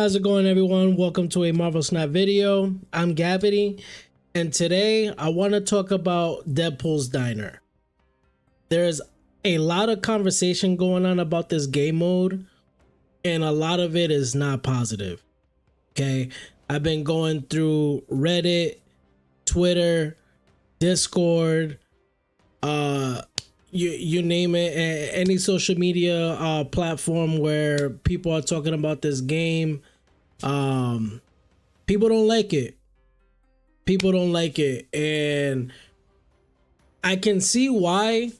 how's it going, everyone? Welcome to a Marvel Snap video. I'm Gavity, and today I want to talk about Deadpool's Diner. There's a lot of conversation going on about this game mode, and a lot of it is not positive. Okay, I've been going through Reddit, Twitter, Discord, you name it, any social media platform where people are talking about this game. People don't like it. People don't like it, and I can see why.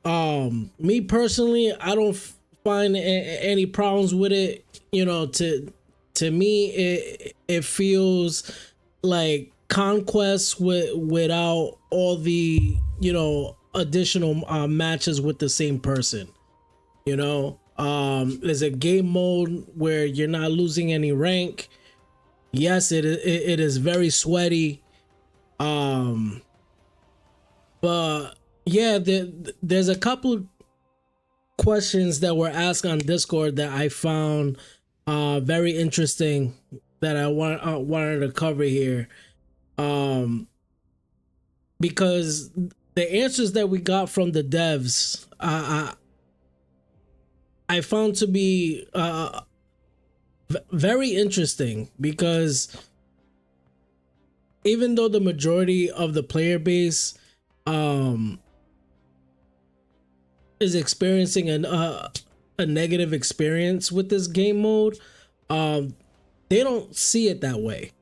Me personally, I don't find any problems with it. You know, to me, it feels like conquest without all the additional matches with the same person. There's a game mode where you're not losing any rank. Yes, it is very sweaty. But yeah, there's a couple questions that were asked on Discord that I found very interesting that I wanted to cover here. Because the answers that we got from the devs, I found to be very interesting, because even though the majority of the player base is experiencing a negative experience with this game mode, they don't see it that way.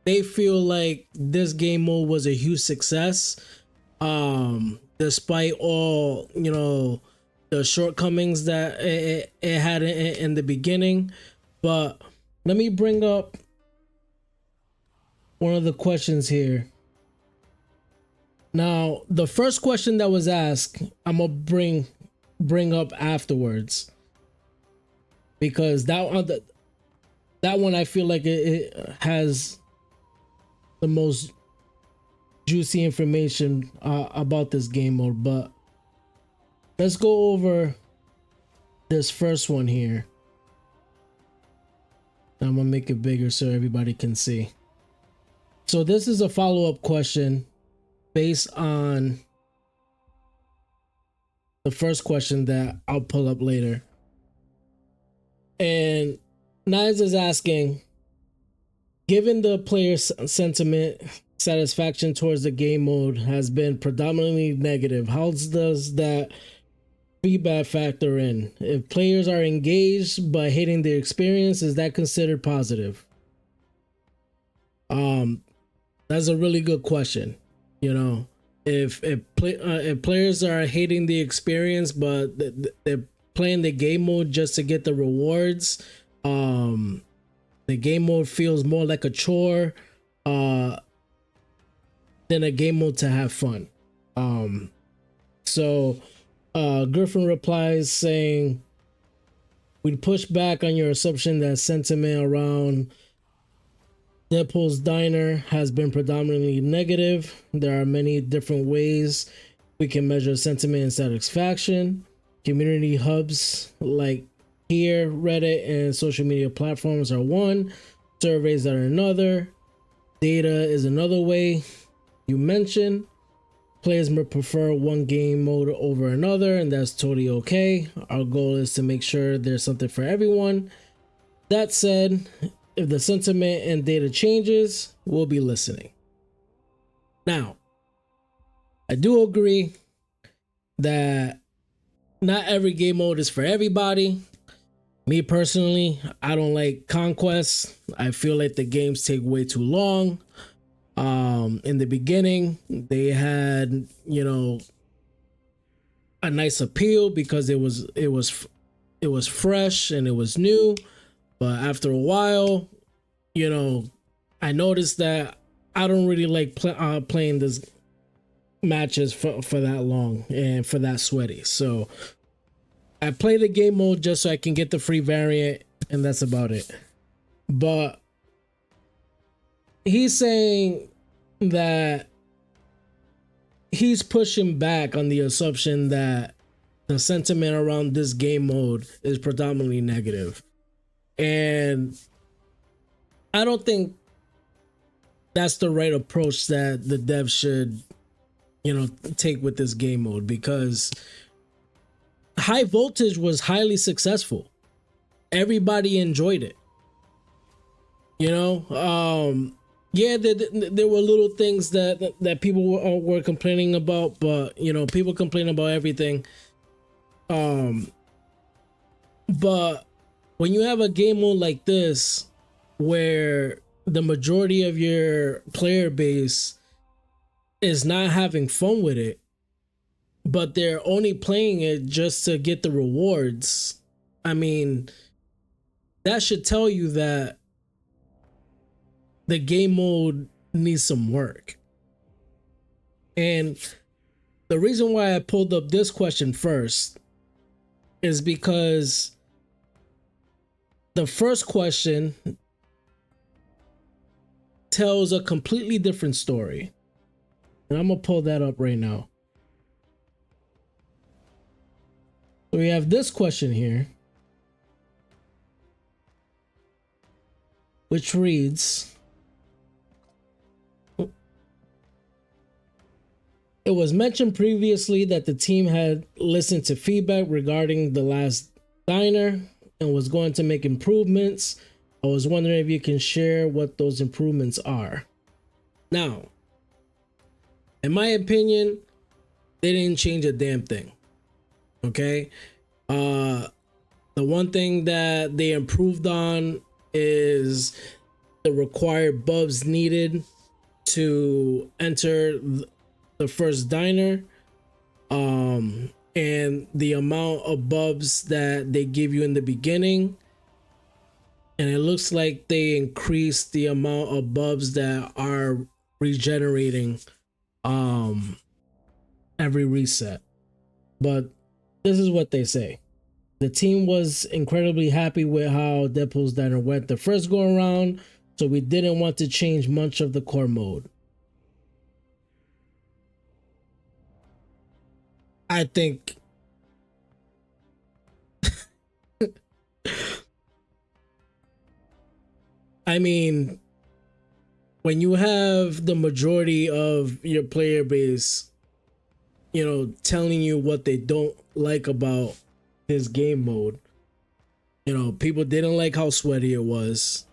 They feel like this game mode was a huge success, despite all the shortcomings that it had in the beginning. But let me bring up one of the questions here. Now, the first question that was asked, I'm gonna bring up afterwards, because that one I feel like it has the most juicy information about this game mode. But let's go over this first one here. I'm gonna make it bigger so everybody can see. So this is a follow-up question based on the first question that I'll pull up later. And Niles is asking, given the player's sentiment, satisfaction towards the game mode has been predominantly negative, how does that feedback factor in? If players are engaged but hating the experience, is that considered positive? That's a really good question. If players are hating the experience but they're playing the game mode just to get the rewards, the game mode feels more like a chore than a game mode to have fun. So Griffin replies saying, we'd push back on your assumption that sentiment around Deadpool's Diner has been predominantly negative. There are many different ways we can measure sentiment and satisfaction. Community hubs like here, Reddit, and social media platforms are one. Surveys are another. Data is another way. You mentioned players may prefer one game mode over another, and that's totally okay. Our goal is to make sure there's something for everyone. That said, if the sentiment and data changes, we'll be listening. Now, I do agree that not every game mode is for everybody. Me personally, I don't like conquest. I feel like the games take way too long. In the beginning, they had, a nice appeal because it was fresh and it was new. But after a while, I noticed that I don't really like playing this matches for that long and for that sweaty. So I play the game mode just so I can get the free variant, and that's about it. But he's saying that he's pushing back on the assumption that the sentiment around this game mode is predominantly negative. And I don't think that's the right approach that the devs should, take with this game mode, because high voltage was highly successful. Everybody enjoyed it. Yeah, there were little things that people were complaining about, but people complain about everything. But when you have a game mode like this, where the majority of your player base is not having fun with it, but they're only playing it just to get the rewards, I mean, that should tell you that the game mode needs some work. And the reason why I pulled up this question first is because the first question tells a completely different story. And I'm going to pull that up right now. So we have this question here, which reads, it was mentioned previously that the team had listened to feedback regarding the last diner and was going to make improvements. I was wondering if you can share what those improvements are. Now, in my opinion, they didn't change a damn thing. Okay? The one thing that they improved on is the required buffs needed to enter the first diner, and the amount of buffs that they give you in the beginning. And it looks like they increased the amount of buffs that are regenerating every reset. But this is what they say. The team was incredibly happy with how Deadpool's Diner went the first go around, so we didn't want to change much of the core mode. I think I mean, when you have the majority of your player base, telling you what they don't like about this game mode, people didn't like how sweaty it was.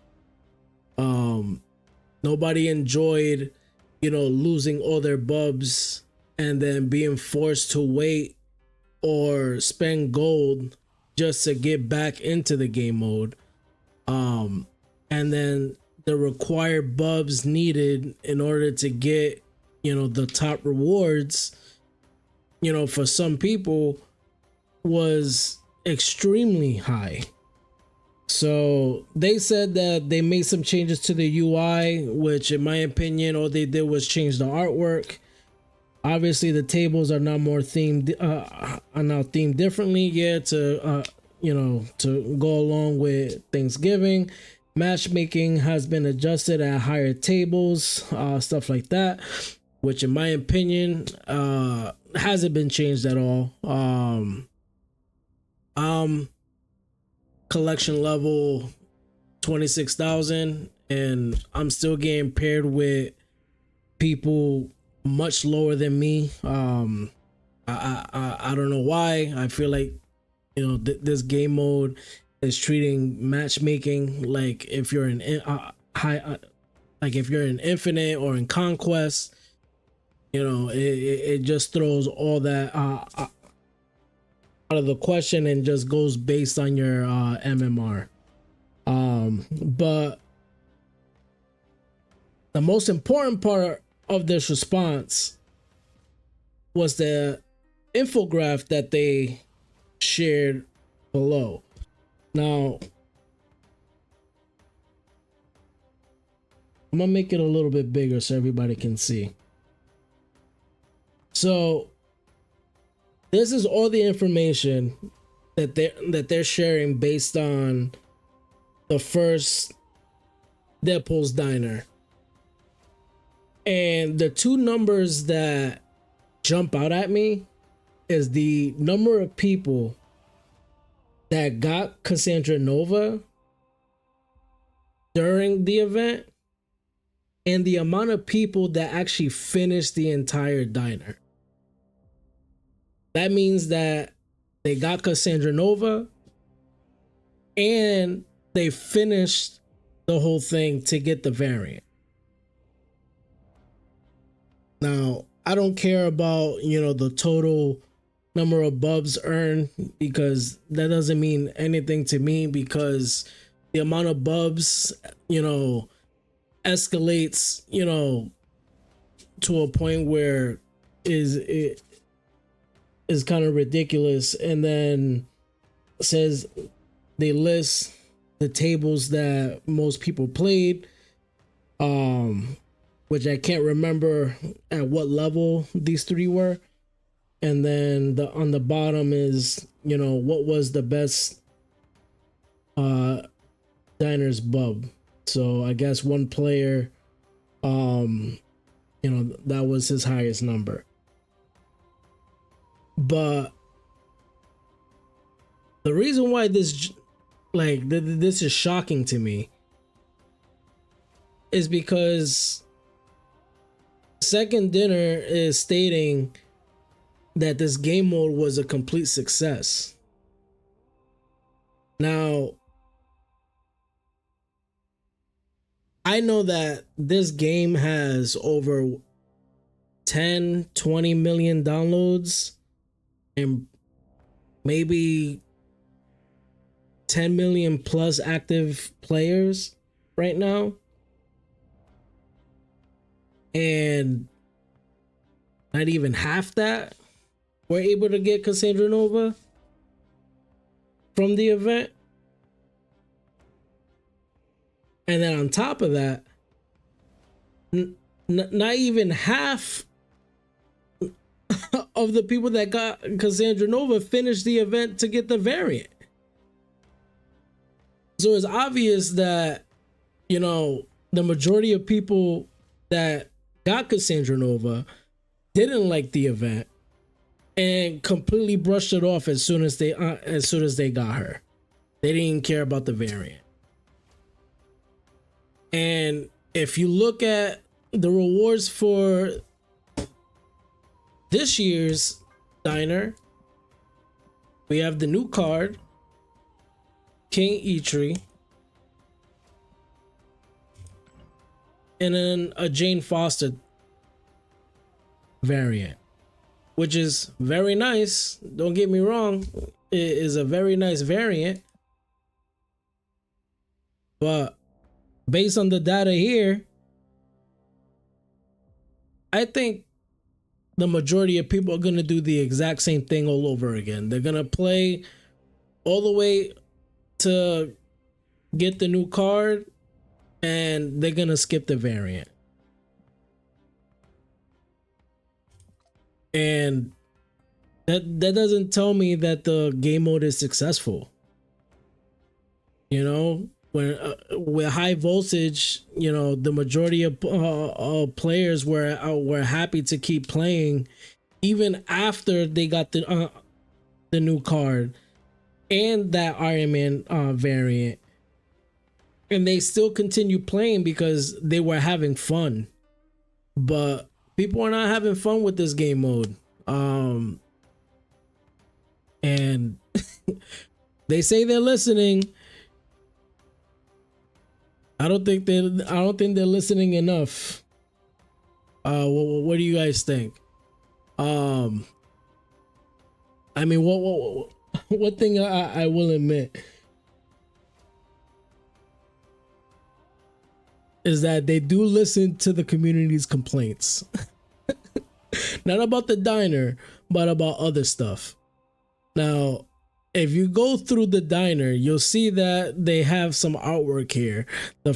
Nobody enjoyed, losing all their bubs and then being forced to wait or spend gold just to get back into the game mode. And then the required bubs needed in order to get, the top rewards, for some people was extremely high. So they said that they made some changes to the UI, which in my opinion, all they did was change the artwork. Obviously the tables are now more themed, are now themed differently, to go along with Thanksgiving. Matchmaking has been adjusted at higher tables, stuff like that, which in my opinion hasn't been changed at all. Collection level 26,000 and I'm still getting paired with people much lower than me. I don't know why. I feel like this game mode is treating matchmaking like if you're in if you're in Infinite or in Conquest, it just throws all that out of the question and just goes based on your MMR. But the most important part of this response was the infographic that they shared below. Now, I'm gonna make it a little bit bigger so everybody can see. So this is all the information that they're sharing based on the first Deadpool's Diner. And the two numbers that jump out at me is the number of people that got Cassandra Nova during the event and the amount of people that actually finished the entire diner. That means that they got Cassandra Nova and they finished the whole thing to get the variant. Now, I don't care about, the total number of bubs earned, because that doesn't mean anything to me, because the amount of bubs, escalates, to a point where it is kind of ridiculous. And then says they list the tables that most people played, which I can't remember at what level these three were. And then on the bottom is, what was the best diner's bub. So I guess one player, that was his highest number. But the reason why this is shocking to me is because Second Dinner is stating that this game mode was a complete success. Now, I know that this game has over 10, 20 million downloads and maybe 10 million plus active players right now. And not even half that were able to get Cassandra Nova from the event. And then on top of that, not even half of the people that got Cassandra Nova finished the event to get the variant. So it's obvious that, the majority of people that got Cassandra Nova didn't like the event and completely brushed it off as soon as they got her. They didn't care about the variant. And if you look at the rewards for this year's diner, we have the new card, King Eitri, and then a Jane Foster variant, which is very nice. Don't get me wrong, it is a very nice variant. But based on the data here, I think the majority of people are going to do the exact same thing all over again. They're going to play all the way to get the new card, and they're going to skip the variant. And that doesn't tell me that the game mode is successful. When with high voltage, the majority of players were happy to keep playing even after they got the new card and that Iron Man variant, and they still continue playing because they were having fun. But people are not having fun with this game mode, and they say they're listening. I don't think they're listening enough. What do you guys think? I mean, what thing I will admit is that they do listen to the community's complaints. Not about the diner, but about other stuff. Now, if you go through the diner, you'll see that they have some artwork here. The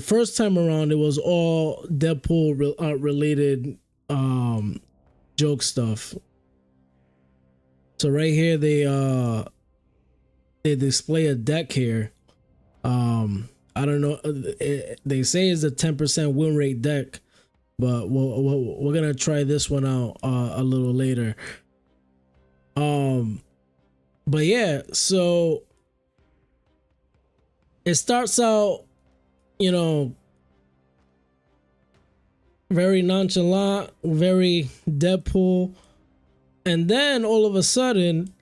first time around, it was all Deadpool related joke stuff. So right here, they display a deck here. I don't know. They say it's a 10% win rate deck, but we're gonna try this one out a little later. But yeah, so it starts out you know, very nonchalant, very Deadpool. And then all of a sudden,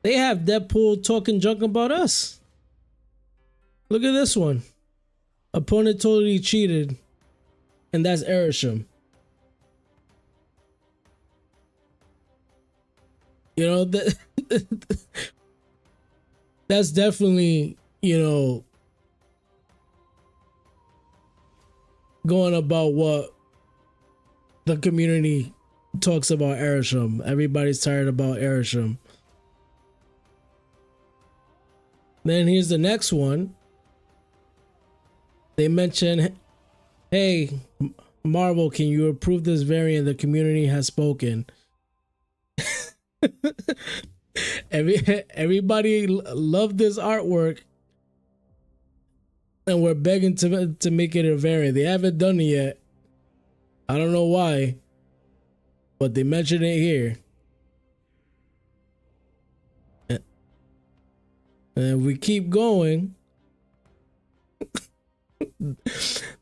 they have Deadpool talking junk about us. Look at this one. Opponent totally cheated. And that's Erisham. You know, that's definitely, you know, going about what the community talks about Erisham. Everybody's tired about Erisham. Then here's the next one. They mention, hey, Marvel, can you approve this variant? The community has spoken. Everybody loved this artwork, and we're begging to make it a variant. They haven't done it yet. I don't know why, but they mentioned it here. And we keep going.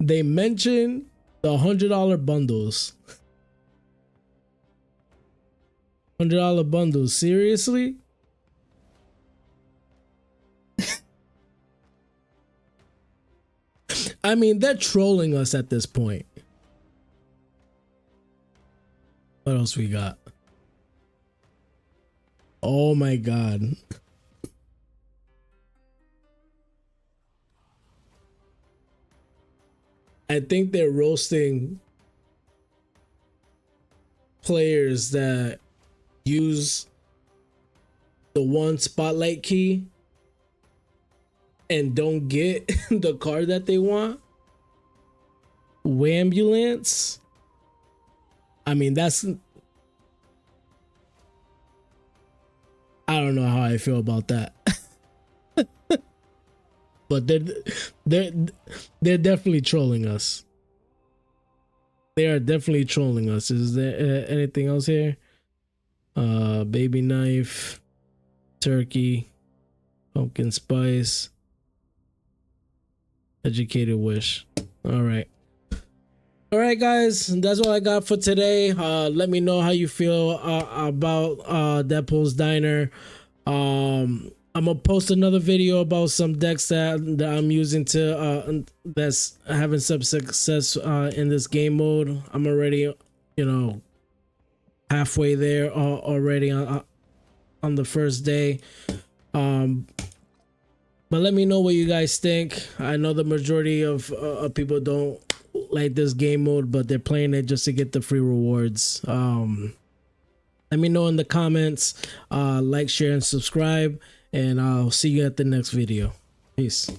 They mention the $100 bundles. $100 bundles. Seriously? I mean, they're trolling us at this point. What else we got? Oh my god. I think they're roasting players that use the one spotlight key and don't get the card that they want. Wambulance. I mean, that's, I don't know how I feel about that. But they're definitely trolling us. They are definitely trolling us. Is there anything else here? Baby knife, turkey, pumpkin spice, educated wish. All right. All right, guys, that's all I got for today. Let me know how you feel about Deadpool's Diner. I'm gonna post another video about some decks that I'm using to that's having some success in this game mode. I'm already, you know, halfway there already on the first day. But let me know what you guys think. I know the majority of people don't like this game mode, but they're playing it just to get the free rewards. Let me know in the comments. Like, share, and subscribe, and I'll see you at the next video. Peace.